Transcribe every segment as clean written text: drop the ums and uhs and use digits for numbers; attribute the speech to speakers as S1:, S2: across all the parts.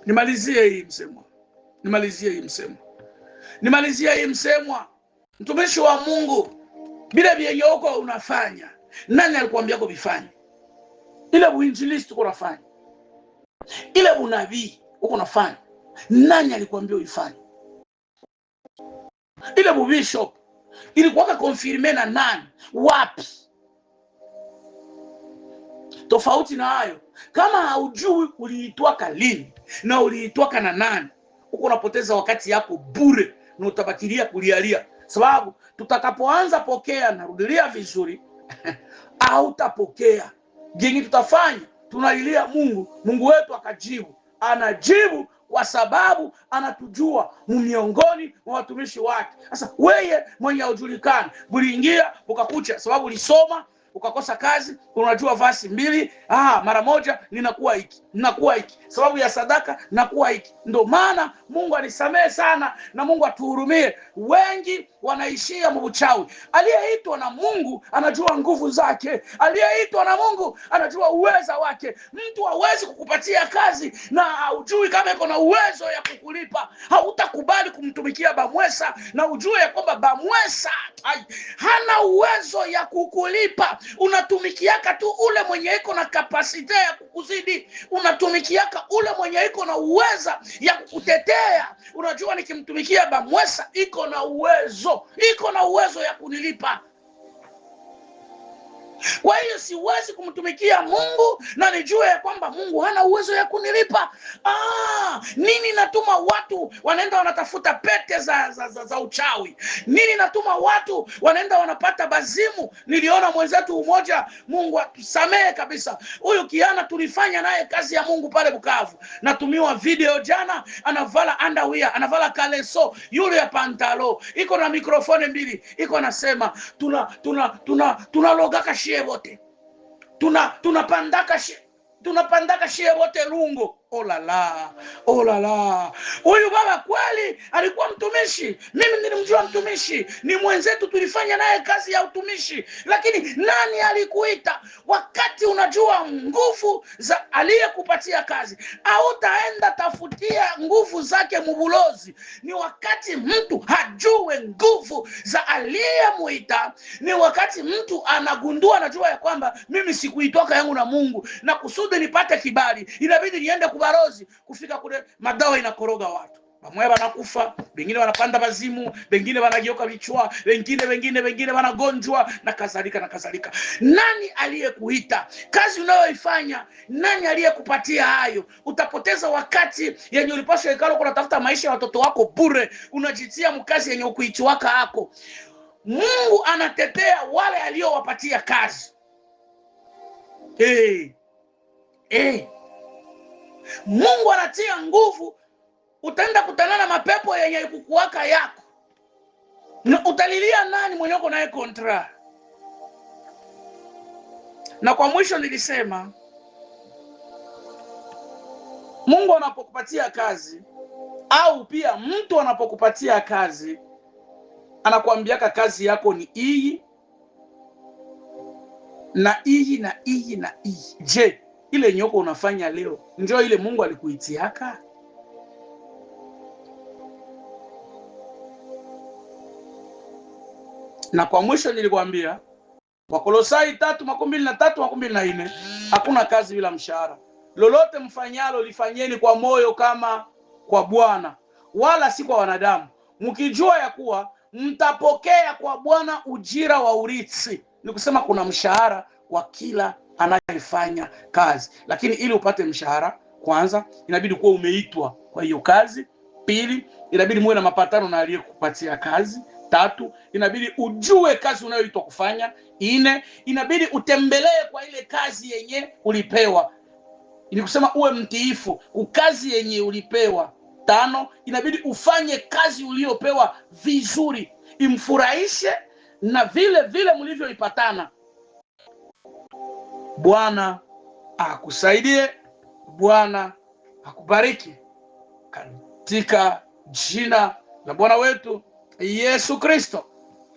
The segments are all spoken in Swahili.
S1: Nimalizie hii msemwa. Mtumishi wa Mungu, bila vyenye uko unafanya, nani alikuambia kuvifanya? Ile uinjilisti uko unafanya, ile unabii uko unafanya, nani alikuambia uifanye? Ile bishop ilikuwa confirme na nani? Wapi? Tofauti na hayo, kama haujui uliitwaka lini na uliitwaka na nani, uko unapoteza wakati yako bure na utabakilia kulialia. Sababu tutakapoanza pokea, narudilia vizuri, hautapokea. Jingi tutafanya, tunalilia Mungu, Mungu wetu akajibu. Anajibu kwa sababu anatujua miongoni mwa watumishi wake. Sasa wewe mwenye hujulikani, uliingia ukakucha sababu ulisoma, ukakosa kazi, unajua vasi mbili, mara moja ninakuwa hiki, sababu ya sadaka nakuwa hiki. Ndio maana Mungu anisamehe sana na Mungu atuhurumie. Wengi wanaishia mbuchawi. Aliyeitwa na Mungu anajua nguvu zake, aliyeitwa na Mungu anajua uweza wake. Mtu hawezi kukupatia kazi na haujui kama iko na uwezo ya kukulipa. Hautakubali kumtumikia bamwesa na ujue ya kwamba bamwesa hana uwezo ya kukulipa. Unatumikiaka tu ule mwenye iko na kapasite ya kukuzidi, unatumikiaka ule mwenye iko na uweza ya kukutetea. Unajua nikimtumikia bamwesa iko na uwezo ya kunilipa. Kwa hiyo siwezi kumtumikia Mungu na nijue ya kwamba Mungu hana uwezo ya kunilipa. Nini natuma watu wanaenda wanatafuta pete za uchawi? Nini natuma watu wanaenda wanapata bazimu? Niliona mwenzetu umoja, Mungu atusamehe kabisa, huyu kiana tulifanya naye kazi ya Mungu pale Bukavu. Natumiwa video jana, anavala underwear, anavala kaleso, yule ya pantalo, iko na mikrofoni mbili, iko nasema tunalogaka shie wote, tunapandaka shie wote lungo. Olala. Huyu baba kweli alikuwa mtumishi. Mimi nilimjua mtumishi, ni mwenzetu, tulifanya naye kazi ya utumishi. Lakini nani alikuita? Wakati unajua nguvu za aliyekupatia kazi, hautaenda tafutia nguvu zake mubulozi. Ni wakati mtu hajue nguvu za aliyemuita, ni wakati mtu anagundua, anajua ya kwamba mimi sikuitoka yangu na Mungu, na kusudi nipate kibali inabidi niende kubarozi. Kufika kule madawa inakoroga watu, bamwe wanakufa, wengine wanapanda bazimu, wengine wanageuka vichwa, wengine wanagonjwa na kadhalika. Nani aliyekuita? Kazi unayoifanya, nani aliyekupatia hayo? Utapoteza wakati yenye ulipaswa ikalo kunatafuta maisha ya watoto wako bure, unajitia mkazi yenye ukuichiwaka hako. Mungu anatetea wale aliowapatia kazi. Mungu anatia nguvu. Utaenda kutanana mapepo yenye kukuwaka yako, na utalilia nani mwenye uko naye kontra? Na kwa mwisho nilisema, Mungu anapokupatia kazi, au pia mtu anapokupatia kazi, anakuambiaka kazi yako ni hii na hii na hii na hii. Je, ile nyoko unafanya leo njoo ile Mungu alikuitiaka? Na kwa mwisho nilikwambia Wakolosai 3:23-24, hakuna kazi bila mshahara. Lolote mfanyalo lifanyeni kwa moyo kama kwa Bwana, wala si kwa wanadamu, mkijua ya kuwa mtapokea kwa Bwana ujira wa urithi. Ni kusema kuna mshahara wa kila anayefanya kazi, lakini ili upate mshahara, kwanza inabidi kuwa umeitwa kwa hiyo kazi. Pili, inabidi muwe na mapatano na aliyekupatia kazi. Tatu, inabidi ujue kazi unayoitwa kufanya. Nne, inabidi utembelee kwa ile kazi yenye ulipewa, ni kusema uwe mtiifu ukazi yenye ulipewa. Tano, inabidi ufanye kazi uliopewa vizuri, imfurahishe na vile mlivyoipatana. Bwana akusaidie, Bwana akubariki, katika jina la Bwana wetu Yesu Kristo.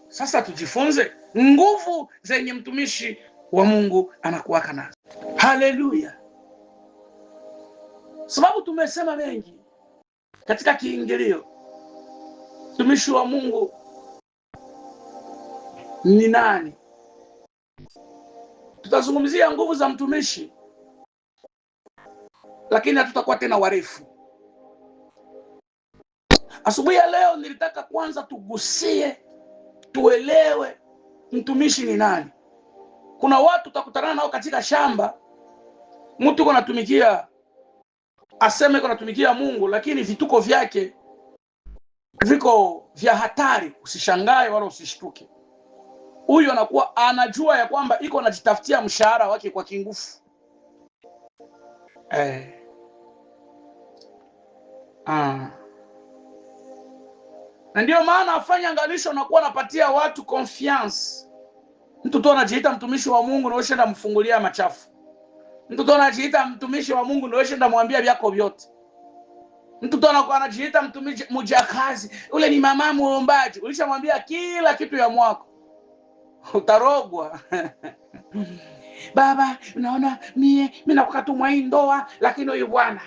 S1: Sasa tujifunze nguvu zenye mtumishi wa Mungu anakuwaka nazo. Haleluya. Sababu tumesema mengi katika kiingilio. Mtumishi wa Mungu ni nani? Tutazungumzia nguvu za mtumishi, lakini hatutakuwa tena warefu. Asubuhi ya leo nilitaka kwanza tugusie, tuelewe mtumishi ni nani. Kuna watu utakutana nao katika shamba, mtu yuko anatumikia, aseme yuko anatumikia Mungu, lakini vituko vyake viko vya hatari. Usishangae wala usishtuke. Huyu anakuwa anajua ya kwamba iko anajitafutia mshahara wake kwa kingufu. Na ndio maana afanya angalisho na kuwa anapatia watu confiance. Mtu tu anajiita mtumishi wa Mungu na wewe shenda mfungulia machafu. Mtu tu anajiita mtumishi wa Mungu na wewe shenda mwambia vyako vyote. Mtu tu anajiita mtumishi mjakazi, ule ni mama muombaji, ulishamwambia kila kitu ya mwako. Utarogwa. Baba, unaona mimi nakuka tu mwa ndoa, lakini huyu bwana.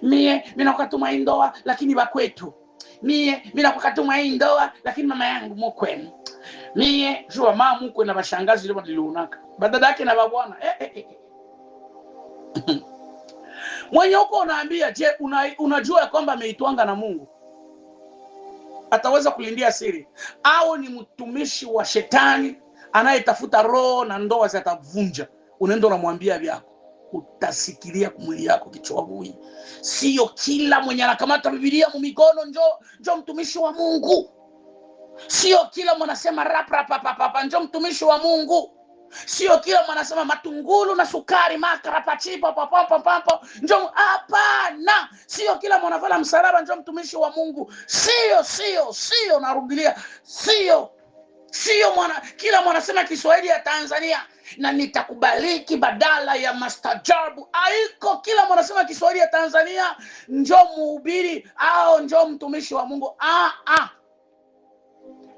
S1: Mimi nakuka tu mwa ndoa, lakini bakwetu. Mimi nakuka tu mwa ndoa, lakini mama yangu mkwenu. Mie jua mama mkwe na bashangazi leo niliunaka. Badada yake na babwana. Mwenye uko unaambia, je, unajua ya kwamba ameitwanga na Mungu? Ataweza kulindia siri? Au ni mtumishi wa shetani anayetafuta roho na ndoa zitavunja? Unaenda unamwambia vyako, utasikilia kumwili yako kichwabui. Sio kila mwenye anakamata Biblia mumikono njo mtumishi wa Mungu. Sio kila mwanasema rap njo mtumishi wa Mungu. Sio kila mwanasema matungulu na sukari makarapachipa papampa njo. Hapana, sio kila mwanavala msalaba njo mtumishi wa Mungu. Sio narudilia, sio kila mwanasema Kiswahili ya Tanzania na nitakubaliki badala ya mastajabu. Haiko kila mwanasema Kiswahili ya Tanzania njo mhubiri au njo mtumishi wa Mungu.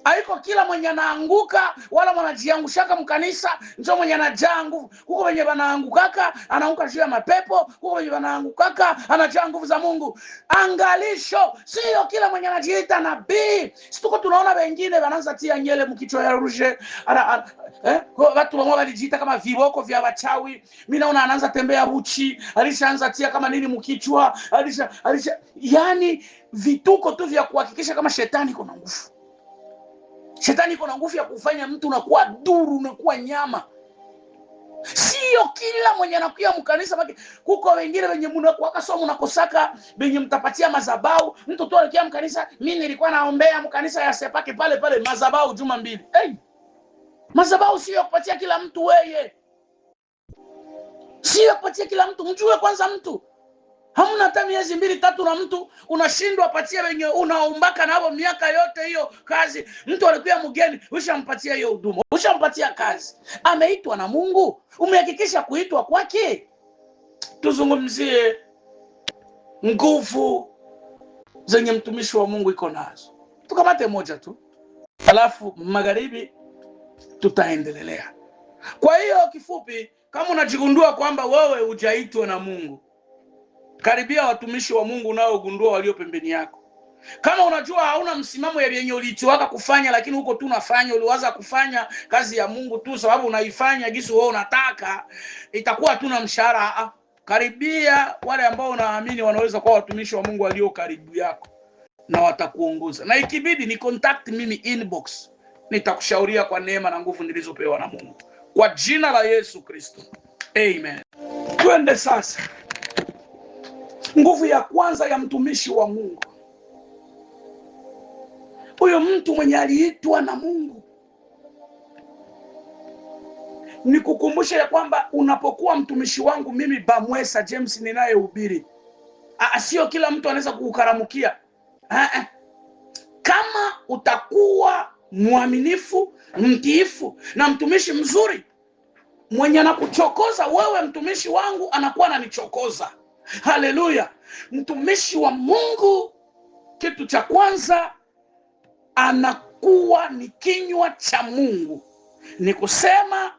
S1: Haiko kila mwenye anaanguka wala mwanajiangushaka mkanisa njo mwenye anajaa nguvu. Huko wenye wanaangukaka anaanguka juu ya mapepo, huko wenye wanaangukaka anajaa nguvu za Mungu. Angalisho, sio kila mwenye anajiita nabii. Situko tunaona wengine wanaanza tia nyele mkichwa ya ruje. Watu wao walijiita kama viboko vya wachawi. Mimi naona anaanza tembea buchi, alishaanza tia kama nini mkichwa, yani vituko tu vya kuhakikisha kama shetani iko na nguvu. Shetani iko na nguvu ya kufanya mtu unakuwa duru, unakuwa nyama. Sio kila mwenye anakuja mkanisa. Kuko wengine wenye mnakuwaka somo unakosaka wenye mtapatia mazabau. Mtu tu alikia mkanisa, mimi nilikuwa naombea mkanisa ya Sepake pale mazabau juma 2. Mazabau sio kupatia kila mtu wewe. Sio kupatia kila mtu. Mjue kwanza mtu. Hamuna hata miezi 2-3 na mtu unashindwa patia wenye unaombaka nao miaka yote hiyo kazi. Mtu alikuwa mgeni, ushampatia hiyo huduma, ushampatia kazi. Ameitwa na Mungu, umehakikisha kuitwa kwake. Tuzungumzie nguvu zenye mtumishi wa Mungu iko nazo. Tukamate moja tu, alafu magharibi tutaendelea. Kwa hiyo kifupi, kama unajigundua kwamba wewe hujaitwa na Mungu, karibia watumishi wa Mungu nao gundua walio pembeni yako. Kama unajua hauna msimamo ya yenye uliitiwaka kufanya, lakini huko tu unafanya, uliwaza kufanya kazi ya Mungu tu sababu unaifanya gisi wewe unataka, itakuwa tu na mshahara. Karibia wale ambao unaamini wanaweza kuwa watumishi wa Mungu walio karibu yako na watakuongoza. Na ikibidi ni contact mimi inbox, nitakushauria kwa neema na nguvu nilizopewa na Mungu. Kwa jina la Yesu Kristo. Amen. Twende sasa. Nguvu ya kwanza ya mtumishi wa Mungu. Huyo mtu mwenye aliitwa na Mungu. Nikukumbusha ya kwamba unapokuwa mtumishi wangu mimi Bamwesa James ninayehubiri, sio kila mtu anaweza kukaramukia. Kama utakuwa mwaminifu, mtiifu na mtumishi mzuri, mwenye anakuchokoza wewe mtumishi wangu anakuwa ananichokoza. Haleluya. Mtumishi wa Mungu, kitu cha kwanza, anakuwa ni kinywa cha Mungu. Ni kusema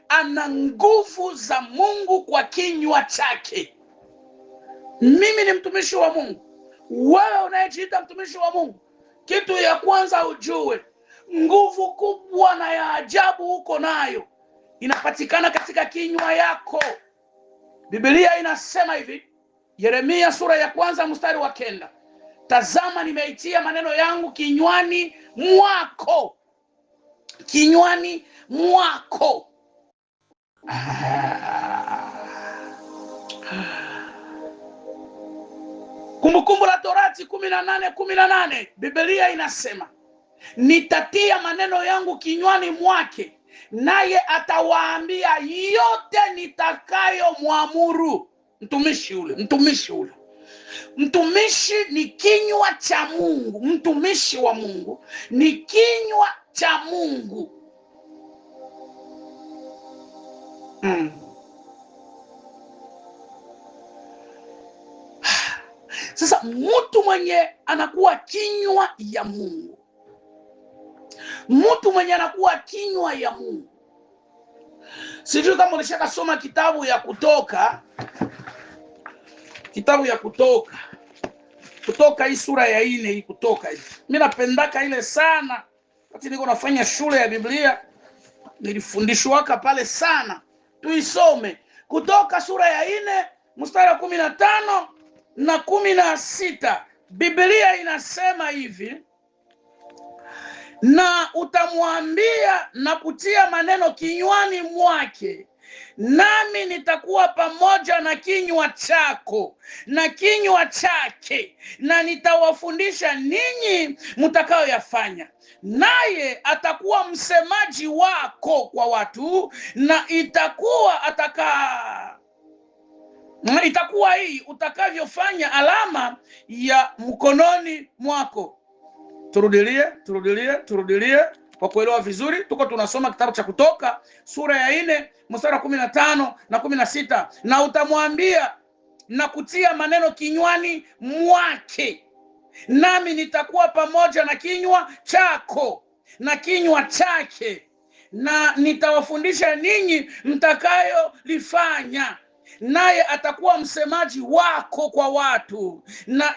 S1: ana nguvu za Mungu kwa kinywa chake. Mimi ni mtumishi wa Mungu. Wewe unayejiita mtumishi wa Mungu, kitu ya kwanza ujue, nguvu kubwa na ya ajabu uko nayo inapatikana katika kinywa yako. Biblia inasema hivi, Yeremia sura ya 1 mstari wa 9, tazama nimeitia maneno yangu kinywani mwako. Kinywani mwako. Kumbukumbu la Torati 18:18, Biblia inasema nitatia maneno yangu kinywani mwake, naye atawaambia yote nitakayomwamuru. Mtumishi ule. Mtumishi ni kinywa cha Mungu. Mtumishi wa Mungu ni kinywa cha Mungu. Sasa mtu mwenye anakuwa kinywa ya Mungu, mtu mwenye anakuwa kinywa ya Mungu, sijui kama ulishaka soma kitabu ya Kutoka. Kitabu ya Kutoka hii sura ya 4 hii Kutoka hii. Mimi napendaka ile sana. Wakati niko nafanya shule ya Biblia nilifundishwaka pale sana. Tuisome Kutoka sura ya 4 mstari wa 15 na 16. Biblia inasema hivi, na utamwambia na kutia maneno kinywani mwake, nami nitakuwa pamoja na kinywa chako na kinywa chake, na nitawafundisha ninyi mtakayoyafanya. Naye atakuwa msemaji wako kwa watu, na itakuwa hii utakavyofanya alama ya mkononi mwako. Turudilie kwa kuelewa vizuri. Tuko tunasoma kitabu cha Kutoka sura ya 4 mstari wa 15 na 16. Na utamwambia na kutia maneno kinywani mwake, nami nitakuwa pamoja na kinywa chako na kinywa chake, na nitawafundisha ninyi mtakayolifanya. Naye atakuwa msemaji wako kwa watu, na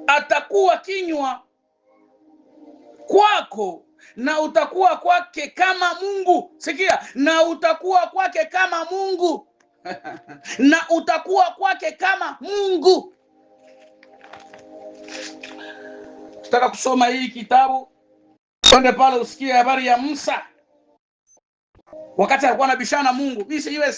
S1: atakuwa kinywa kwako, na utakuwa kwake kama Mungu. Sikia, na utakuwa kwake kama Mungu. Na utakuwa kwake kama Mungu. Tutaka kusoma hii kitabu. Twende pale usikie habari ya Musa. Wakati alikuwa anabishana Mungu, mimi sijui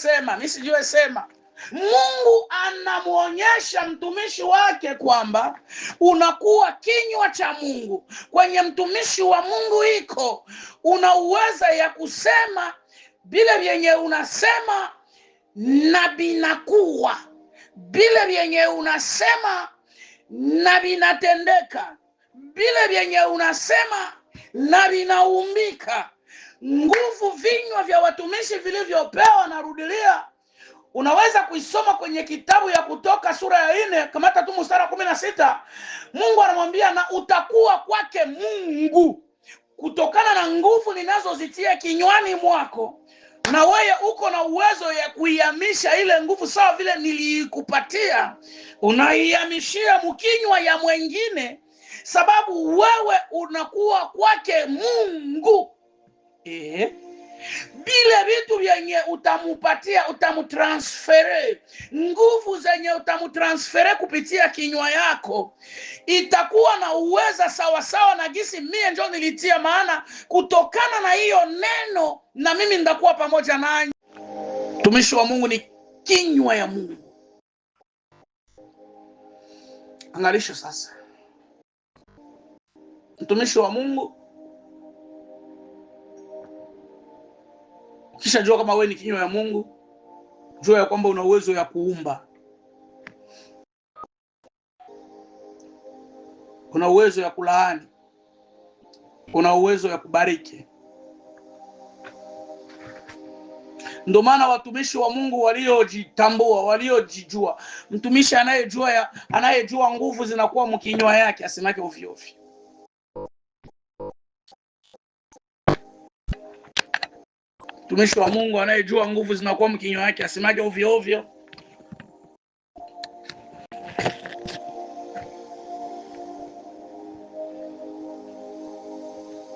S1: sema. Mungu anamuonyesha mtumishi wake kwamba unakuwa kinywa cha Mungu. Kwenye mtumishi wa Mungu iko una uwezo ya kusema bila vyenye unasema na binakuwa, bila vyenye unasema na binatendeka, bila vyenye unasema na binaumbika. Nguvu vinywa vya watumishi vilivyopewa. Narudilia, unaweza kuisoma kwenye kitabu ya Kutoka sura ya 4, kamata tu mstari wa 16. Mungu anamwambia na utakuwa kwake Mungu, kutokana na nguvu ninazozitia kinywani mwako. Na wewe uko na uwezo ya kuihamisha ile nguvu sawa vile nilikupatia, unaihamishia mkinywa ya mwingine, sababu wewe unakuwa kwake Mungu. Bila vitu vyenye utamupatia, utamutransfere, nguvu zenye utamutransfere kupitia kinywa yako, itakuwa na uweza sawa na gisi mie ndio nilitia. Maana kutokana na hiyo neno na mimi ndakuwa pamoja nanyi. Mtumishi wa Mungu ni kinywa ya Mungu. Angalisha sasa, mtumishi wa Mungu, kisha jua kama wewe ni kinywa ya Mungu, jua ya kwamba una uwezo ya kuumba, una uwezo ya kulaani, una uwezo ya kubariki. Ndio maana watumishi wa Mungu waliojitambua, waliojijua, mtumishi anayejua nguvu zinakuwa mkinywa yake, asemake ovyo ovyo. Mtumishi wa Mungu anayejua nguvu zinakuwa mkinywa yake asemaje ovyo ovyo?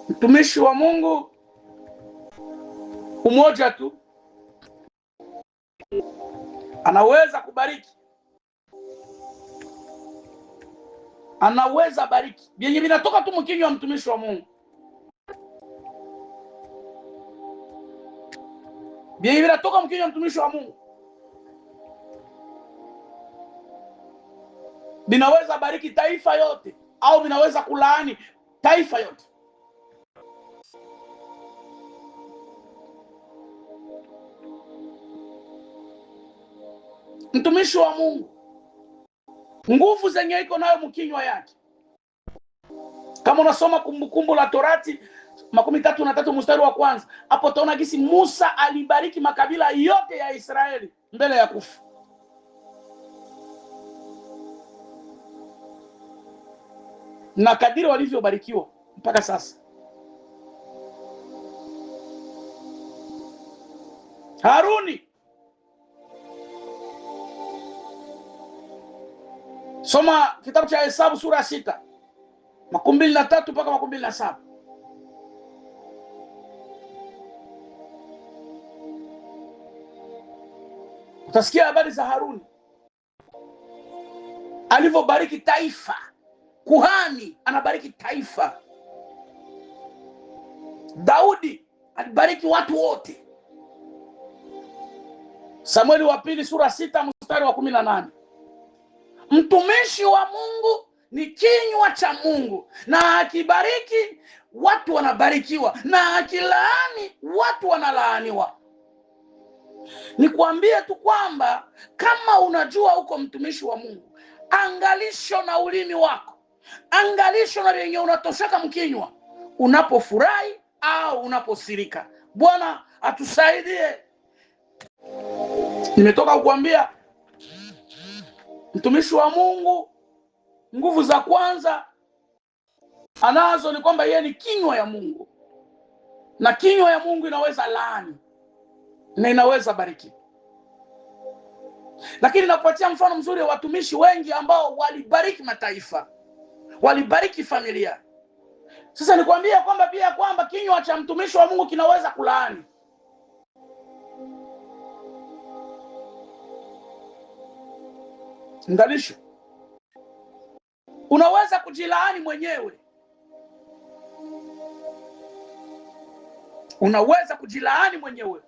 S1: Mtumishi wa Mungu umoja tu anaweza kubariki, anaweza bariki vyenye vinatoka tu mkinywa wa mtumishi wa Mungu, vyenye vinatoka mkinywa wa mtumishi wa Mungu vinaweza bariki taifa yote au vinaweza kulaani taifa yote. Mtumishi wa Mungu nguvu zenye iko nayo mkinywa yake, kama unasoma Kumbukumbu la Torati 33 mstari wa kwanza, hapo utaona gisi Musa alibariki makabila yote ya Israeli mbele ya kufa. Na kadiri walivyobarikiwa mpaka sasa. Haruni, soma kitabu cha Hesabu sura ya 6 23 mpaka 27. Utasikia habari za Haruni alivyobariki taifa. Kuhani anabariki taifa. Daudi alibariki watu wote. Samueli wa pili sura 6 mstari wa 18. Mtumishi wa Mungu ni kinywa cha Mungu, na akibariki watu wanabarikiwa, na akilaani watu wanalaaniwa. Nikwambie tu kwamba kama unajua uko mtumishi wa Mungu, angalisho na ulimi wako, angalisho na yenye unatoshaka mkinywa, unapofurahi au unaposirika. Bwana atusaidie. Nimetoka kukuambia mtumishi wa Mungu nguvu za kwanza anazo ni kwamba yeye ni kinywa ya Mungu, na kinywa ya Mungu inaweza laani na inaweza bariki. Lakini nakupatia mfano mzuri wa watumishi wengi ambao walibariki mataifa, walibariki familia. Sasa nikwambia kwamba pia kwamba kinywa cha mtumishi wa Mungu kinaweza kulaani. Ngalisho, unaweza kujilaani mwenyewe. Unaweza kujilaani mwenyewe.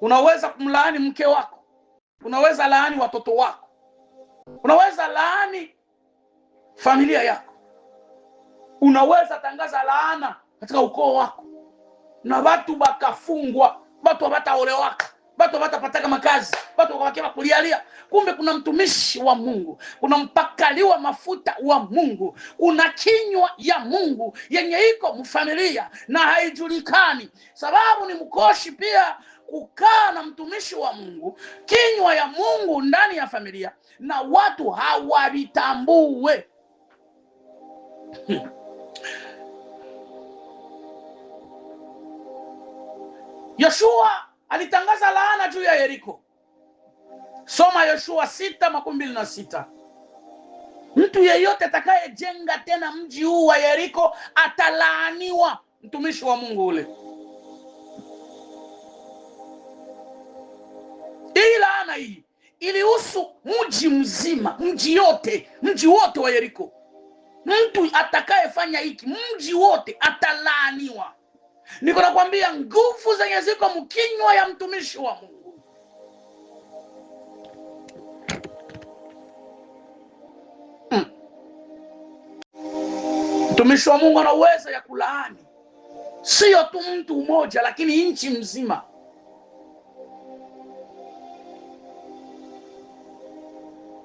S1: Unaweza kumlaani mke wako, unaweza laani watoto wako, unaweza laani familia yako, unaweza tangaza laana katika ukoo wako, na watu bakafungwa, watu wabataolewaka, watu wabatapataka makazi, watu wakabakia kulialia. Kumbe kuna mtumishi wa Mungu, kuna mpakaliwa mafuta wa Mungu, kuna kinywa ya Mungu yenye iko mfamilia na haijulikani. Sababu ni mkoshi pia kukaa na mtumishi wa Mungu, kinywa ya Mungu ndani ya familia, na watu hawavitambue. Yoshua alitangaza laana juu ya Yeriko. Soma Yoshua 6:26. Mtu yeyote atakayejenga tena mji huu wa Yeriko atalaaniwa. Mtumishi wa Mungu ule. Hii laana hii ilihusu mji mzima, mji wote wa Yeriko. Mtu atakayefanya hiki, mji wote atalaaniwa. Niko nakwambia nguvu zenye ziko mkinywa ya mtumishi wa Mungu. Mtumishi wa Mungu ana uwezo ya kulaani, sio tu mtu mmoja, lakini nchi mzima.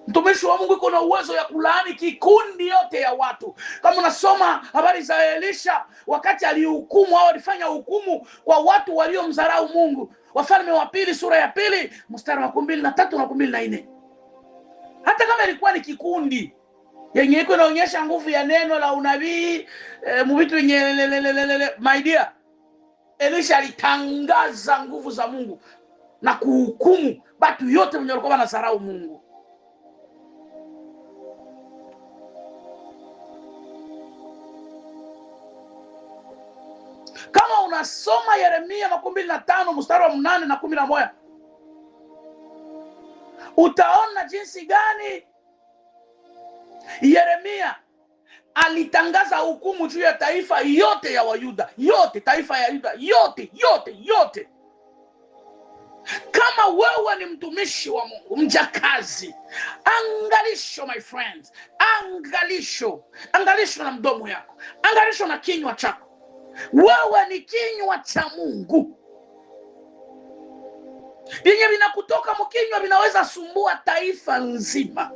S1: Mtumishi wa Mungu iko na uwezo ya kulaani kikundi yote ya watu. Kama unasoma habari za Elisha, wakati alihukumu au alifanya hukumu kwa watu waliomdharau Mungu, Wafalme wa Pili sura ya 2 mstari wa 13 na 14. Hata kama ilikuwa ni kikundi yenye iko inaonyesha nguvu ya neno la unabii, mvitu yenye my dear, Elisha alitangaza nguvu za Mungu na kuhukumu watu yote wenye walikuwa wanasarau Mungu. Kama unasoma Yeremia 25 mstari wa 8 na 11, utaona jinsi gani Yeremia alitangaza hukumu juu ya taifa yote ya Wayuda, yote taifa ya Yuda, yote. Kama wewe ni mtumishi wa Mungu, mjakazi, angalisho my friends, angalisho na mdomo yako, angalisho na kinywa chako. Wewe ni kinywa cha Mungu. Vyenye vinakutoka mkinywa vinaweza sumbua taifa nzima.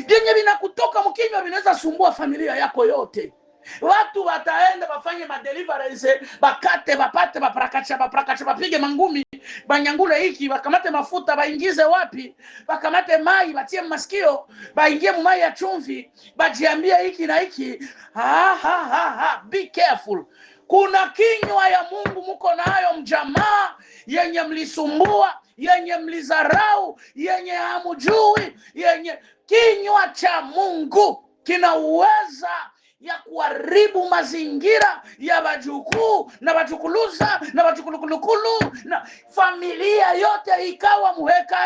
S1: Vyenye vinakutoka mkinywa vinaweza sumbua familia yako yote. Watu wataenda wafanye madeliverance, bakate, bapate, baprakacha, bapige mangumi, banyangule hiki, bakamate mafuta, baingize wapi, bakamate mai, batie masikio, baingie mumai ya chumvi, bajiambia hiki na hiki. Be careful. Kuna kinywa ya Mungu muko nayo mjamaa, yenye mlisumbua, yenye mlizarau, yenye hamujui, yenye kinywa cha Mungu kina uweza ya kuharibu mazingira ya wajukuu na wajukuluza na wajukulukulu na familia yote ikawa muheka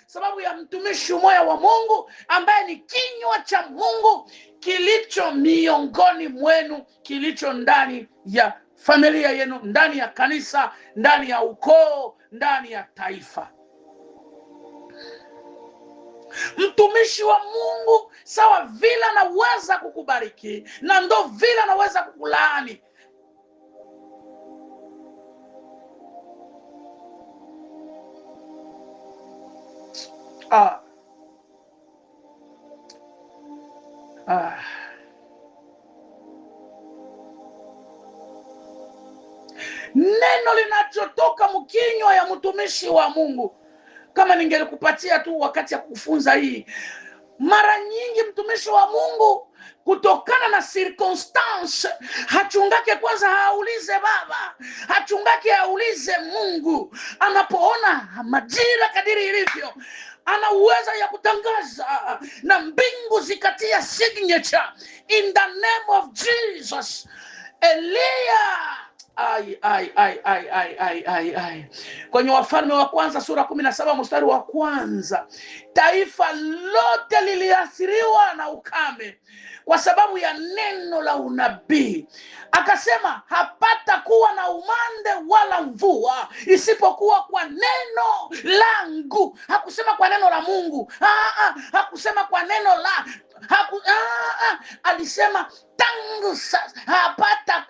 S1: sababu ya mtumishi mmoja wa Mungu ambaye ni kinywa cha Mungu kilicho miongoni mwenu, kilicho ndani ya familia yenu, ndani ya kanisa, ndani ya ukoo, ndani ya taifa. Mtumishi wa Mungu sawa vile anaweza kukubariki na ndo vile anaweza kukulaani. Neno linachotoka mkinywa ya mtumishi wa Mungu, kama ningelikupatia tu wakati ya kufunza hii, mara nyingi mtumishi wa Mungu kutokana na circumstance hachungake kwanza, haulize baba, hachungake aulize Mungu. Anapoona majira kadiri ilivyo, ana uwezo ya kutangaza na mbingu zikatia signature in the name of Jesus. Elia kwenye Wafalme wa kwanza sura 17 mstari wa kwanza, taifa lote liliathiriwa na ukame kwa sababu ya neno la unabii. Akasema hapata kuwa na umande wala mvua isipokuwa kwa neno langu. Hakusema kwa neno la Mungu, hakusema kwa neno la alisema tangu sasa hapata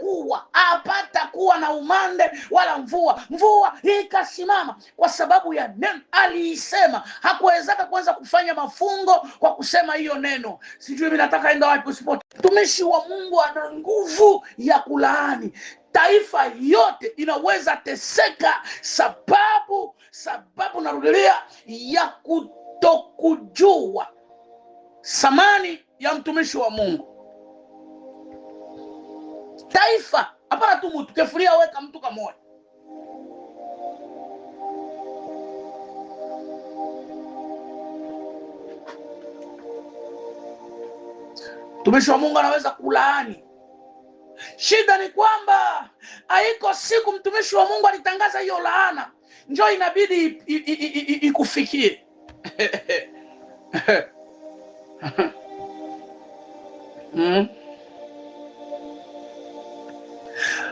S1: kuwa na umande wala mvua ikasimama kwa sababu ya neno aliisema. Hakuwezaka kwanza kufanya mafungo kwa kusema hiyo neno. Sijui mimi nataka enda wapi usipote. Mtumishi wa Mungu ana nguvu ya kulaani. Taifa yote inaweza teseka sababu narudia ya kutokujua samani ya mtumishi wa Mungu. Taifa hapana tu mtu kefuria weka mtu kamoja. Mtumishi wa Mungu anaweza kulaani. Shida ni kwamba haiko siku mtumishi wa Mungu alitangaza hiyo laana njoo inabidi ikufikie.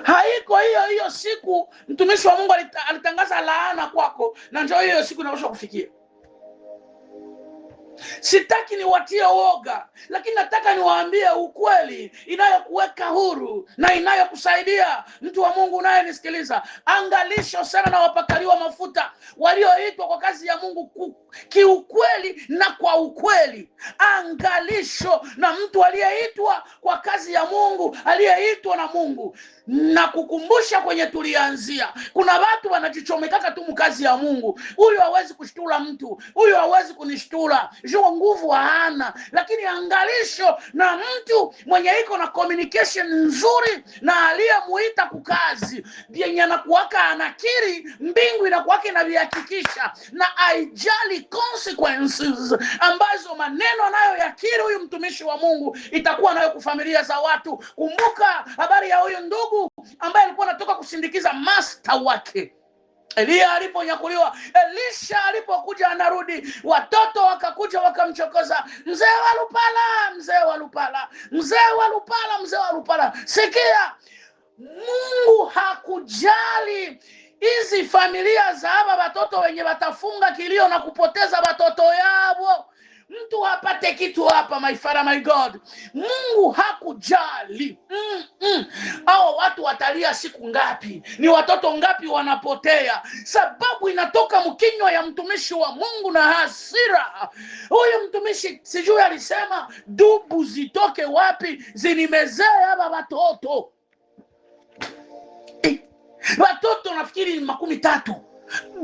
S1: Haiko hiyo siku mtumishi wa Mungu alitangaza laana kwako na njoo hiyo siku inaweza kufikia. Sitaki niwatie woga, lakini nataka niwaambie ukweli inayokuweka huru na inayokusaidia. Mtu wa Mungu unayenisikiliza, angalisho sana na wapakaliwa mafuta walioitwa kwa kazi ya Mungu kiukweli na kwa ukweli. Angalisho na mtu aliyeitwa kwa kazi ya Mungu, aliyeitwa na Mungu. Na kukumbusha kwenye tulianzia, kuna watu wanajichomekaka tu mkazi ya Mungu. Huyu hawezi kushtula mtu, huyu hawezi kunishtura. tunamjua nguvu hana, lakini angalisho na mtu mwenye iko na communication nzuri na aliyemuita kukazi, vyenye anakuwaka anakiri, mbingu inakuwaka inavihakikisha, na haijali consequences ambazo maneno nayo yakiri huyu mtumishi wa Mungu itakuwa nayo kufamilia za watu. Kumbuka habari ya huyu ndugu ambaye alikuwa anatoka kusindikiza master wake. Elia aliponyakuliwa, Elisha alipokuja anarudi, watoto wakakuja wakamchokoza, mzee wa Lupala, mzee wa Lupala, mzee wa Lupala, mzee wa Lupala. Sikia, Mungu hakujali hizi familia za haba watoto wenye watafunga kilio na kupoteza watoto yao. Mtu hapate kitu hapa, my father, my God. Mungu hakujali. Hao watu watalia siku ngapi? Ni watoto ngapi wanapotea? Sababu inatoka mkinywa ya mtumishi wa Mungu na hasira. Huyu mtumishi sijui alisema dubu zitoke wapi zinimezea hapa watoto. Watoto nafikiri ni 13.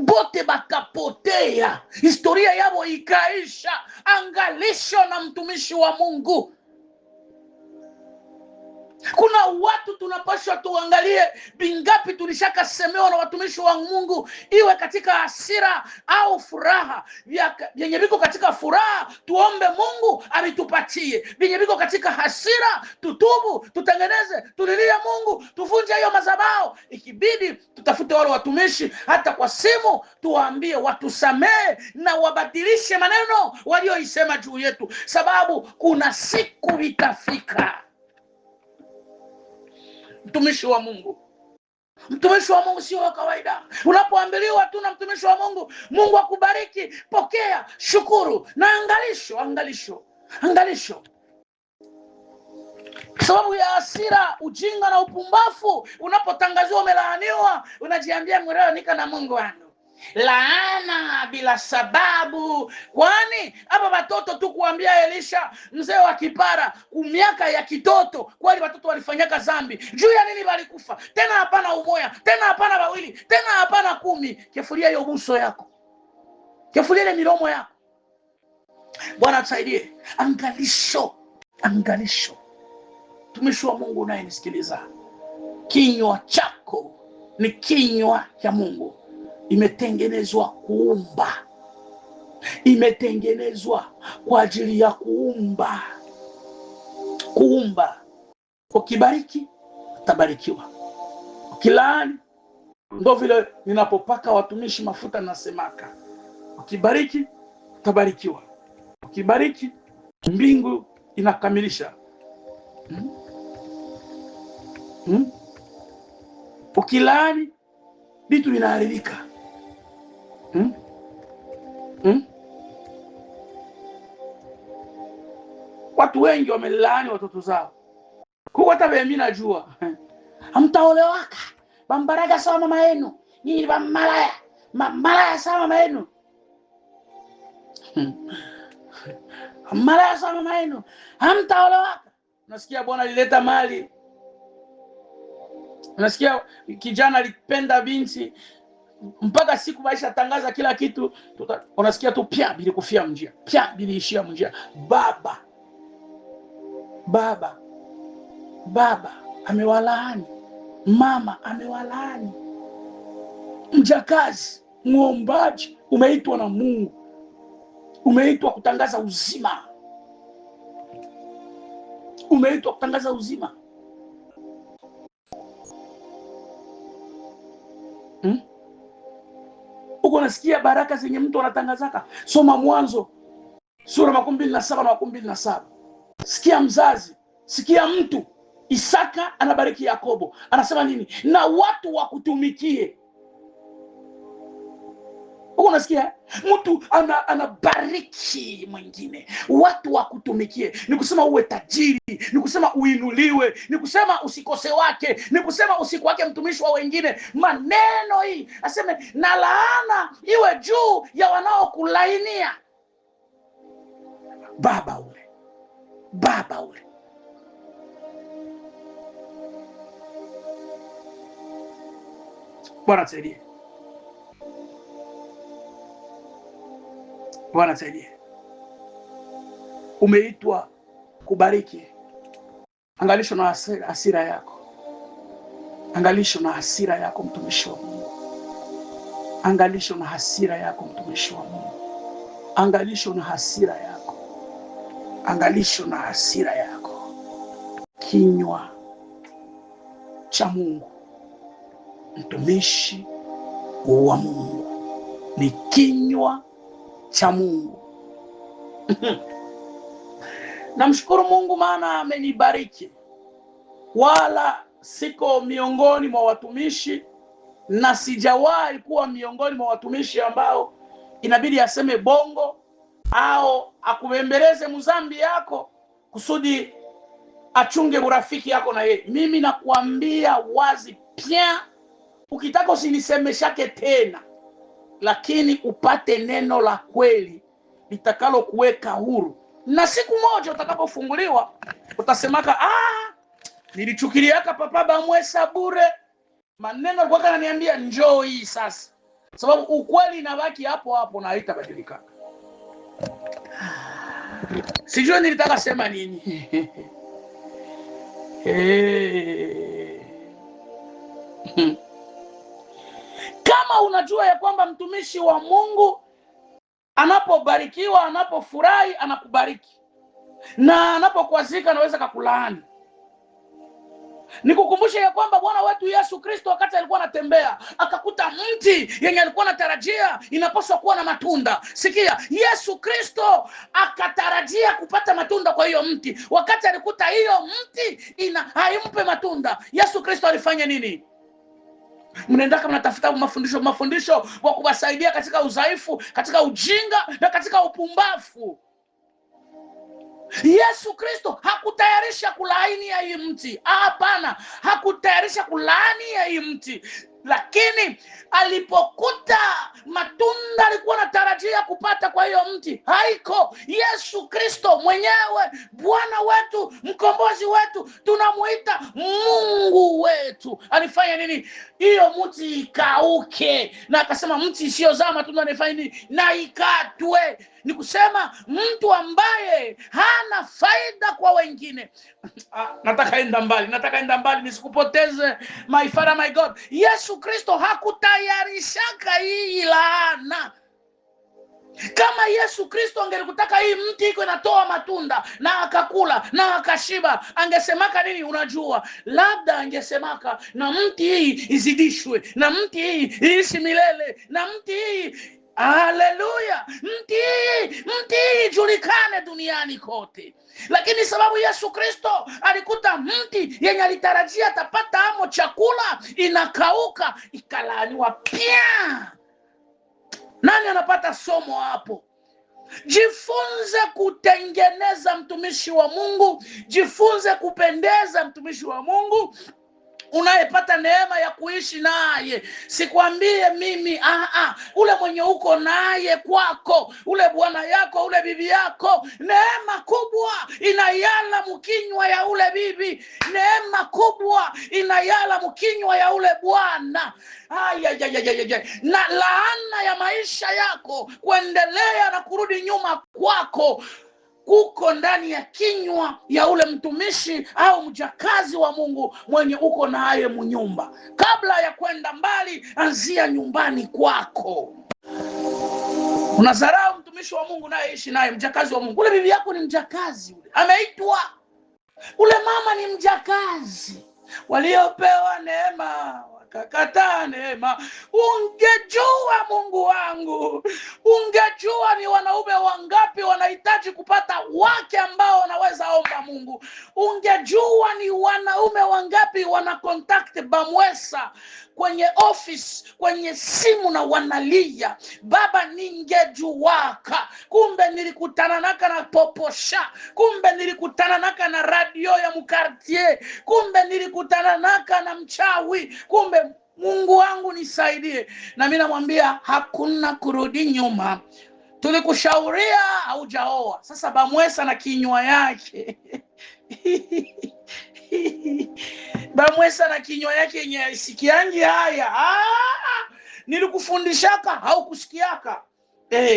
S1: Bote bakapotea, historia yao ikaisha. Angalisho na mtumishi wa Mungu. Kuna watu tunapaswa tuangalie bingapi tulishakasemewa na watumishi wa Mungu, iwe katika hasira au furaha. Vyenye viko katika furaha tuombe Mungu alitupatie, vyenye viko katika hasira tutubu, tutengeneze, tulilie Mungu, tuvunje hiyo madhabahu. Ikibidi tutafute wale watumishi hata kwa simu, tuwaambie watusamee na wabadilishe maneno walioisema juu yetu, sababu kuna siku itafika. Mtumishi wa Mungu, mtumishi wa Mungu sio wa kawaida. Unapoambiliwa tu na mtumishi wa Mungu, Mungu akubariki, pokea, shukuru na angalisho. Sababu ya hasira, ujinga na upumbafu, unapotangaziwa umelaaniwa, unajiambia mwerewa nika na Mungu wangu. Laana bila sababu. Kwani hapa watoto tu kuambia Elisha mzee wa kipara miaka ya kitoto, kwani watoto walifanyaka zambi juu ya nini walikufa? Tena hapana umoya, tena hapana wawili, tena hapana 10. Kefulia hiyo buso yako, kefulia ile milomo yako. Bwana atusaidie. Angalisho. Tumishi wa Mungu unayenisikiliza, kinywa chako ni kinywa cha Mungu. Imetengenezwa kuumba, imetengenezwa kwa ajili ya kuumba. Ukibariki utabarikiwa, ukilaani. Ndio vile ninapopaka watumishi mafuta nasemaka, ukibariki utabarikiwa, ukibariki mbingu inakamilisha. Ukilaani vitu vinaharibika. Watu wengi wamelaani watoto zao. Kuko hata mimi najua. Hamtaolewaka. Bambaraga sawa mama yenu. Nyinyi bamalaya. Malaya sawa mama yenu. Malaya sawa mama yenu. Hamtaolewaka. Unasikia bwana alileta mali. Unasikia kijana alipenda binti, mpaka siku maisha tangaza kila kitu, unasikia tu pia bilikufia mjia, pia biliishia mjia. Baba amewalaani, mama amewalaani. Mjakazi, muombaji, umeitwa na Mungu, umeitwa kutangaza uzima, umeitwa kutangaza uzima. Uko nasikia baraka zenye mtu anatangazaka. Soma Mwanzo sura 27 na 27. Sikia mzazi, sikia mtu. Isaka anabariki Yakobo, anasema nini? Na watu wakutumikie. Uko nasikia mtu anabariki mwingine, watu wakutumikie. Ni kusema uwe tajiri, ni kusema uinuliwe, ni kusema usikose wake, ni kusema usikwake mtumishi wa wengine. Maneno hii aseme na laana iwe juu ya wanaokulainia. Baba ule. Bwana tusaidie. Bwana tusaidie. umeitwa kubariki. Angalisho na hasira yako. Angalisho na hasira yako mtumishi wa Mungu. Angalisho na hasira yako mtumishi wa Mungu. Angalisho na hasira yako. Angalisho na hasira yako. Kinywa cha Mungu, mtumishi wa Mungu, ni kinywa cha Mungu. Namshukuru Mungu maana amenibariki. Wala siko miongoni mwa watumishi na sijawahi kuwa miongoni mwa watumishi ambao inabidi aseme bongo au akubembeleze mzambi yako kusudi achunge urafiki yako na yeye. Mimi nakuambia wazi pia, ukitaka usinisemeshake tena, lakini upate neno la kweli litakalo kuweka huru. Na siku moja utakapofunguliwa utasemaka, nilichukiliaka papa Bamwesa bure. Maneno alikuwa ananiambia njoo hii sasa. Sababu ukweli inabaki hapo hapo na haitabadilika. Sijui nilitaka sema nini. Kama unajua ya kwamba mtumishi wa Mungu anapobarikiwa, anapofurahi anakubariki, na anapokwazika anaweza kukulaani. Nikukumbushe ya kwamba Bwana wetu Yesu Kristo wakati alikuwa anatembea akakuta mti yenye alikuwa anatarajia inapaswa kuwa na matunda. Sikia, Yesu Kristo akatarajia kupata matunda kwa hiyo mti. Wakati alikuta hiyo mti haimpe matunda, Yesu Kristo alifanya nini? Mnaendaka mnatafuta mafundisho wa kuwasaidia katika udhaifu, katika ujinga na katika upumbavu. Yesu Kristo hakutayarisha kulaani ya hii mti. Hapana, hakutayarisha kulaani ya hii mti. Lakini alipokuta matunda alikuwa anatarajia kupata kwa hiyo mti haiko, Yesu Kristo mwenyewe, Bwana wetu, mkombozi wetu, tunamuita Mungu wetu, alifanya nini? Hiyo mti ikauke, na akasema mti isiyozaa matunda nifanye nini? Na ikatwe. Ni kusema mtu ambaye hana faida kwa wengine. Nataka enda mbali nisikupoteze, my father, my God. Yesu Kristo hakutayarishaka hii laana. Kama Yesu Kristo angelikutaka hii mti iko inatoa matunda na akakula na akashiba, angesemaka nini? Unajua, labda angesemaka na mti hii izidishwe, na mti hii iishi milele, na mti hii, haleluya, mti hii julikane duniani kote. Lakini sababu Yesu Kristo alikuta mti yenye alitarajia atapata amo chakula inakauka, ikalaaniwa pia. Nani anapata somo hapo? Jifunze kutengeneza mtumishi wa Mungu, jifunze kupendeza mtumishi wa Mungu unayepata neema ya kuishi naye. Sikwambie mimi, ule mwenye uko naye kwako, ule bwana yako, ule bibi yako, neema kubwa inayala mkinywa ya ule bibi, neema kubwa inayala mkinywa ya ule bwana. Na laana ya maisha yako kuendelea na kurudi nyuma kwako kuko ndani ya kinywa ya ule mtumishi au mjakazi wa Mungu mwenye uko naye mnyumba. Kabla ya kwenda mbali, anzia nyumbani kwako. Unazarau mtumishi wa Mungu naye ishi naye, mjakazi wa Mungu. Ule bibi yako ni mjakazi, ule ameitwa. Ule mama ni mjakazi, waliopewa neema wakakataa neema. Ungejua, Mungu wangu, ungejua ni wanaume wangapi wanahitaji kupata wake ambao wanaweza omba Mungu. Ungejua ni wanaume wangapi wana contact Bamwesa kwenye office, kwenye simu na wanalia, baba ningejuwaka. Kumbe nilikutana naka na poposha, kumbe nilikutana naka na radio ya mkartier, kumbe nilikutana naka na mchawi, kumbe Mungu wangu nisaidie. Na mimi namwambia hakuna kurudi nyuma. Tulikushauria haujaoa. Sasa Bamwesa na kinywa yake Bamwesa na kinywa yake yenye sikiangi haya. Nilikufundishaka haukusikiaka.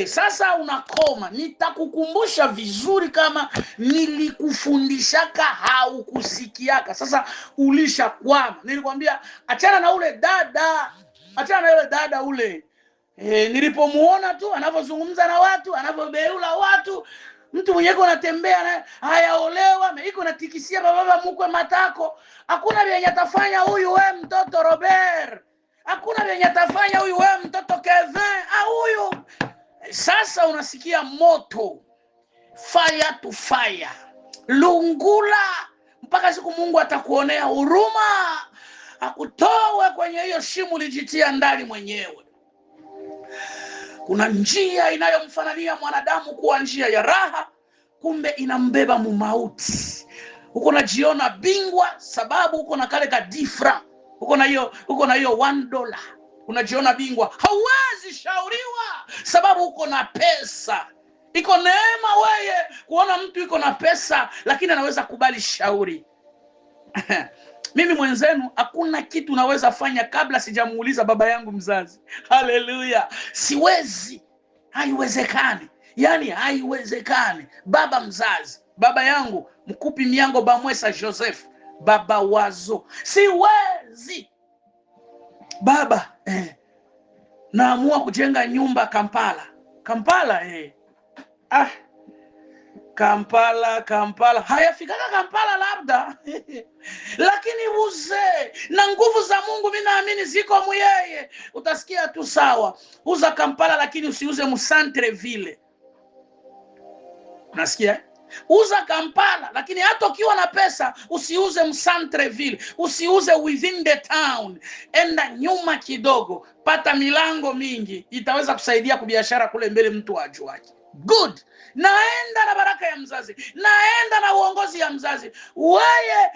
S1: Sasa unakoma. Nitakukumbusha vizuri kama nilikufundishaka haukusikiaka. Sasa ulishakwama. Nilikwambia achana na ule dada. Achana na yule dada ule. Nilipomuona tu anavyozungumza na watu, anavyobeula watu, mtu mwenye yuko anatembea na hayaolewa, yuko natikisia baba mkwe matako. Hakuna vyenye atafanya huyu wewe mtoto Robert. Hakuna vyenye atafanya huyu wewe mtoto Kevin. Huyu sasa unasikia moto, fire to fire, lungula mpaka siku Mungu atakuonea huruma, akutoe kwenye hiyo shimo ulijitia ndani mwenyewe. Kuna njia inayomfanania mwanadamu kuwa njia ya raha, kumbe inambeba mumauti. Uko najiona bingwa sababu uko na kale ka difra, uko na hiyo $1. Unajiona bingwa, hauwezi shauriwa sababu uko na pesa. Iko neema wewe kuona mtu iko na pesa lakini anaweza kubali shauri. Mimi mwenzenu hakuna kitu naweza fanya kabla sijamuuliza baba yangu mzazi. Haleluya. Siwezi. Haiwezekani. Yani haiwezekani. Baba mzazi, baba yangu Mkupi Miango Bamwesa Joseph, baba wazo. Siwezi. Baba, naamua kujenga nyumba Kampala. Kampala, Kampala. Hayafikaka Kampala labda. Lakini uzee na nguvu za Mungu mimi naamini ziko muyeye. Utasikia tu sawa. Uza Kampala lakini usiuze Musantreville. Unasikia? Uza Kampala lakini hata ukiwa na pesa usiuze Musantreville, usiuze within the town. Enda nyuma kidogo, pata milango mingi, itaweza kusaidia kubiashara kule mbele mtu ajuaje. Good. Naenda na baraka ya mzazi, naenda na uongozi ya mzazi. Wewe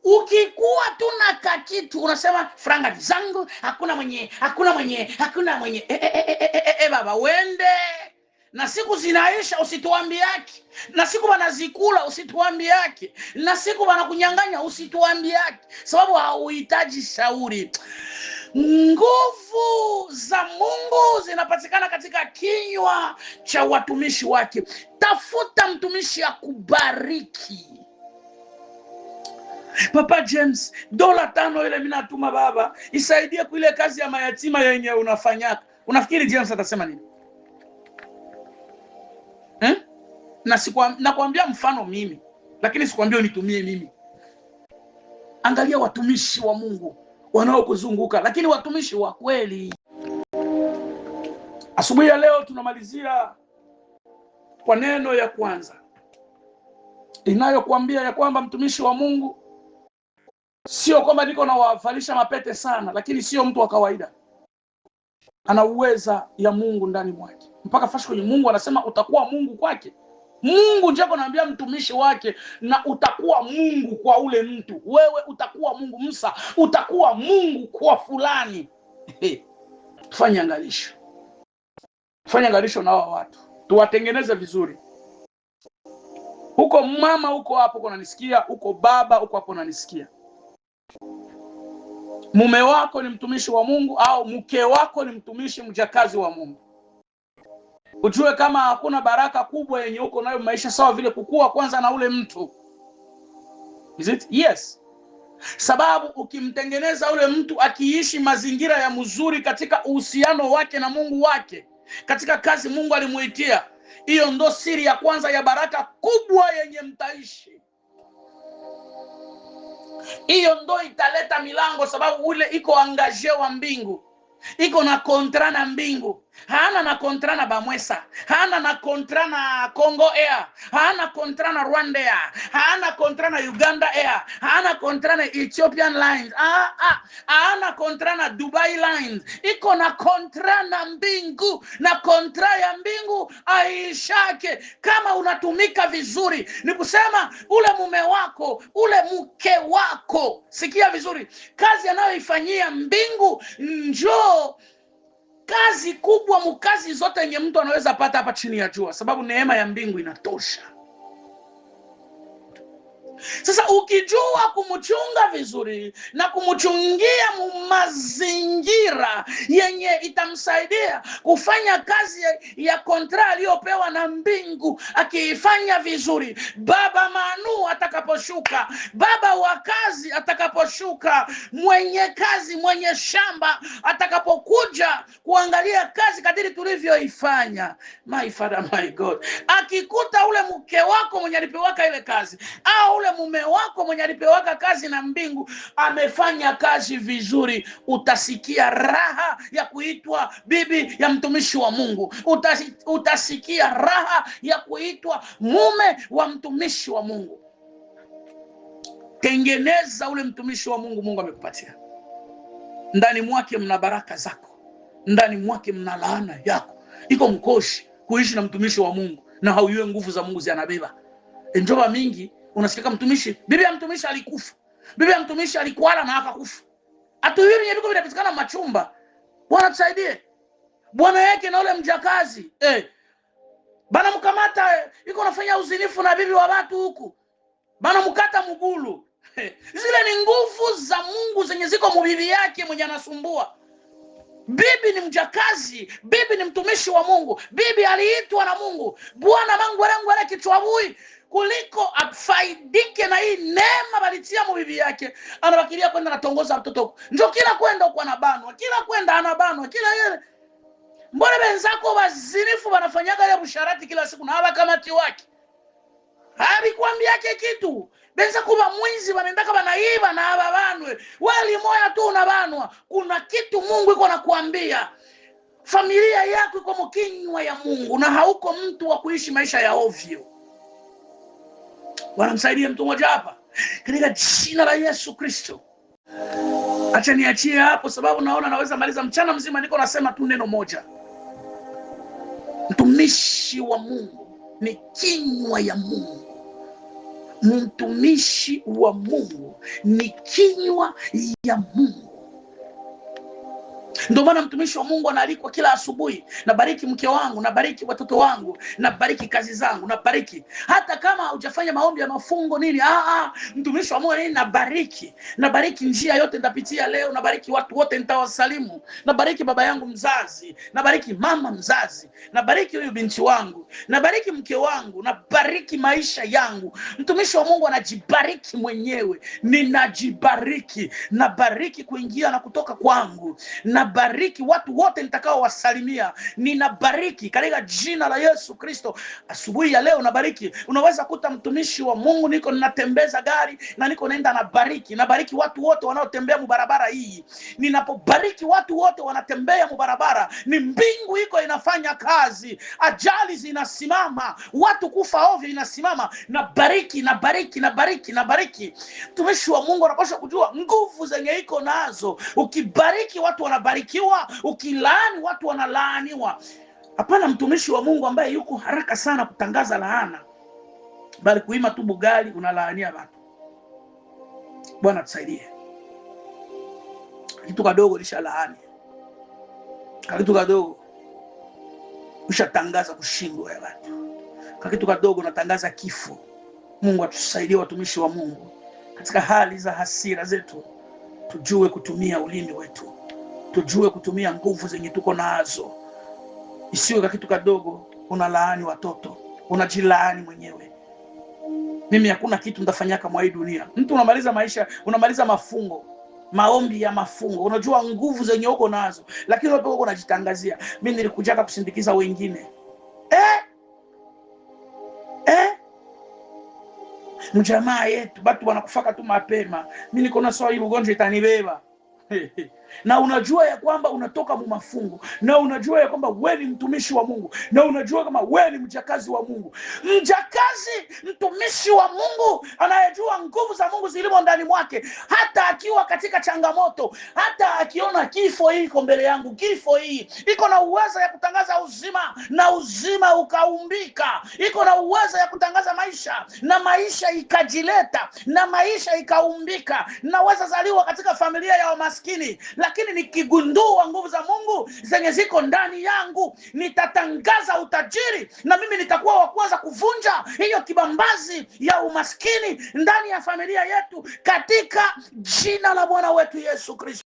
S1: ukikuwa tu na kakitu unasema franga zangu hakuna mwenye. Baba wende. Na siku zinaisha usituambiaki. Na siku wanazikula usituambiaki. Na siku wanakunyang'anya usituambiaki. Sababu hauhitaji shauri. Nguvu za Mungu zinapatikana katika kinywa cha watumishi wake. Tafuta mtumishi akubariki. Papa James, $5 ile mimi natuma baba isaidie kwa ile kazi ya mayatima yenye unafanyaka. Unafikiri James atasema nini? Nakwambia mfano mimi, lakini sikwambia unitumie mimi. Angalia watumishi wa Mungu wanaokuzunguka, lakini watumishi wa kweli. Asubuhi ya leo tunamalizia kwa neno ya kwanza inayokuambia ya kwamba mtumishi wa Mungu sio kwamba niko na wavalisha mapete sana, lakini sio mtu wa kawaida. Ana uweza ya Mungu ndani mwake. Mpaka fashi kwenye Mungu anasema utakuwa Mungu kwake. Mungu njako naambia mtumishi wake na utakuwa Mungu kwa ule mtu. Wewe utakuwa Mungu. Musa utakuwa Mungu kwa fulani. Tufanye angalisho. Tufanye angalisho na hao watu. Tuwatengeneze vizuri. Huko mama huko hapo unanisikia, huko baba huko hapo unanisikia. Mume wako ni mtumishi wa Mungu au mke wako ni mtumishi mjakazi wa Mungu. Ujue kama hakuna baraka kubwa yenye uko nayo maisha sawa vile kukua kwanza na ule mtu. Is it? Yes. Sababu ukimtengeneza ule mtu akiishi mazingira ya mzuri katika uhusiano wake na Mungu wake, katika kazi Mungu alimuitia, hiyo ndo siri ya kwanza ya baraka kubwa yenye mtaishi. Hiyo ndo italeta milango sababu ule iko angaje wa mbingu. Iko na kontra na mbingu. Hana na kontra na Bamwesa. Hana na kontra na Congo Air. Hana kontra na Rwanda Air. Hana kontra na Uganda Air. Hana kontra na Ethiopian Lines. Hana kontra na Dubai Lines. Iko na kontra na mbingu. Na kontra ya mbingu aishake. Kama unatumika vizuri, ni kusema ule mume wako, ule mke wako, sikia vizuri, kazi anayoifanyia mbingu njoo kazi kubwa mukazi zote yenye mtu anaweza pata hapa chini ya jua, sababu neema ya mbingu inatosha. Sasa ukijua kumchunga vizuri na kumchungia mazingira yenye itamsaidia kufanya kazi ya kontra aliyopewa na mbingu, akiifanya vizuri, baba Manu atakaposhuka, baba wa kazi atakaposhuka, mwenye kazi, mwenye shamba atakapokuja kuangalia kazi kadiri tulivyoifanya, my Father, my God, akikuta ule mke wako mwenye alipewaka ile kazi, au ule mume wako mwenye alipewaka kazi na mbingu amefanya kazi vizuri, utasikia raha ya kuitwa bibi ya mtumishi wa Mungu. Utasikia raha ya kuitwa mume wa mtumishi wa Mungu. Tengeneza ule mtumishi wa Mungu Mungu amekupatia. Ndani mwake mna baraka zako, ndani mwake mna laana yako. Iko mkoshi kuishi na mtumishi wa Mungu na hauyue nguvu za Mungu zianabeba. Njoba mingi unasikia mtumishi, bibi ya mtumishi alikufa, bibi ya mtumishi alikwala na akakufa. Atuhiri nyebiko vinapitikana machumba. Bwana tusaidie. Bwana yake na ule mjakazi bana mkamata iko nafanya uzinifu na bibi wa watu huku, bana mkata mgulu. Zile ni nguvu za Mungu zenye ziko mubibi yake mwenye anasumbua. Bibi ni mjakazi, bibi ni mtumishi wa Mungu, bibi aliitwa na Mungu. Bwana mangu wala kichwabui kuliko afaidike na hii neema balitia mubibi yake, anabakilia kwenda natongoza mtoto. Njo kila kwenda kwa anabanwa, kila kwenda anabanwa, kila yele. Mbona benzako wazinifu wanafanyaga ile busharati kila siku na haba kamati wake? Habikwambia yake kitu. Benzako ba mwizi wanaendaka wanaiba na haba banwe. Wali moya tu unabanwa. Kuna kitu Mungu iko nakuambia. Familia yako iko mkinywa ya Mungu na hauko mtu wa kuishi maisha ya ovyo. Bwana msaidie mtu mmoja hapa katika jina la Yesu Kristo. Acha niachie hapo sababu naona naweza maliza mchana mzima niko nasema tu neno moja. Mtumishi wa Mungu ni kinywa ya Mungu. Mtumishi wa Mungu ni kinywa ya Mungu. Ndio maana mtumishi wa Mungu analikwa kila asubuhi, nabariki mke wangu, nabariki watoto wangu, nabariki kazi zangu, nabariki. Hata kama hujafanya maombi ya mafungo nini, mtumishi wa Mungu nini, nabariki. Nabariki njia yote nitapitia leo, nabariki watu wote nitawasalimu. Nabariki baba yangu mzazi, nabariki mama mzazi, nabariki huyu binti wangu, nabariki mke wangu, nabariki maisha yangu. Mtumishi wa Mungu anajibariki mwenyewe. Ninajibariki, nabariki kuingia na kutoka kwangu. Nabariki watu wote nitakao wasalimia. Ninabariki katika jina la Yesu Kristo. Asubuhi ya leo nabariki. Unaweza kuta mtumishi wa Mungu niko ninatembeza gari na niko naenda nabariki. Nabariki watu wote wanaotembea mubarabara hii. Ninapobariki watu wote wanatembea mubarabara, ni mbingu iko inafanya kazi. Ajali zinasimama, watu kufa ovyo inasimama. Nabariki, nabariki, nabariki, nabariki. Mtumishi wa Mungu anapaswa kujua nguvu zenye iko nazo. Ukibariki watu wanabarikiwa, ukilaani watu wanalaaniwa. Hapana mtumishi wa Mungu ambaye yuko haraka sana kutangaza laana, bali kuima tu bugali unalaania watu. Bwana tusaidie. Kitu kadogo lisha laani, kitu kadogo ushatangaza kushindwa ya watu, kitu kadogo natangaza kifo. Mungu atusaidie watumishi wa Mungu katika hali za hasira zetu. Tujue kutumia ulimi wetu, tujue kutumia nguvu zenye tuko nazo. Isiwe kwa kitu kadogo unalaani watoto, unajilaani mwenyewe. Mimi hakuna kitu ndafanyaka mwa hii dunia. Mtu unamaliza maisha, unamaliza mafungo, maombi ya mafungo, unajua nguvu zenye uko nazo, lakini wewe uko unajitangazia mimi nilikujaka kusindikiza wengine. Mjamaa yetu watu wanakufaka tu mapema, mimi niko na sawa hii ugonjwa itanibeba. Na unajua ya kwamba unatoka mu mafungo, na unajua ya kwamba wewe ni mtumishi wa Mungu, na unajua kama wewe ni mjakazi wa Mungu. Mjakazi, mtumishi wa Mungu anayejua nguvu za Mungu zilimo ndani mwake, hata akiwa katika changamoto, hata akiona kifo hii iko mbele yangu, kifo hii iko na uwezo ya kutangaza uzima, na uzima ukaumbika. Iko na uwezo ya kutangaza maisha, na maisha ikajileta, na maisha ikaumbika. Naweza zaliwa katika familia ya maskini, umaskini, lakini nikigundua nguvu za Mungu zenye ziko ndani yangu, nitatangaza utajiri, na mimi nitakuwa wa kwanza kuvunja hiyo kibambazi ya umaskini ndani ya familia yetu, katika jina la Bwana wetu Yesu Kristo.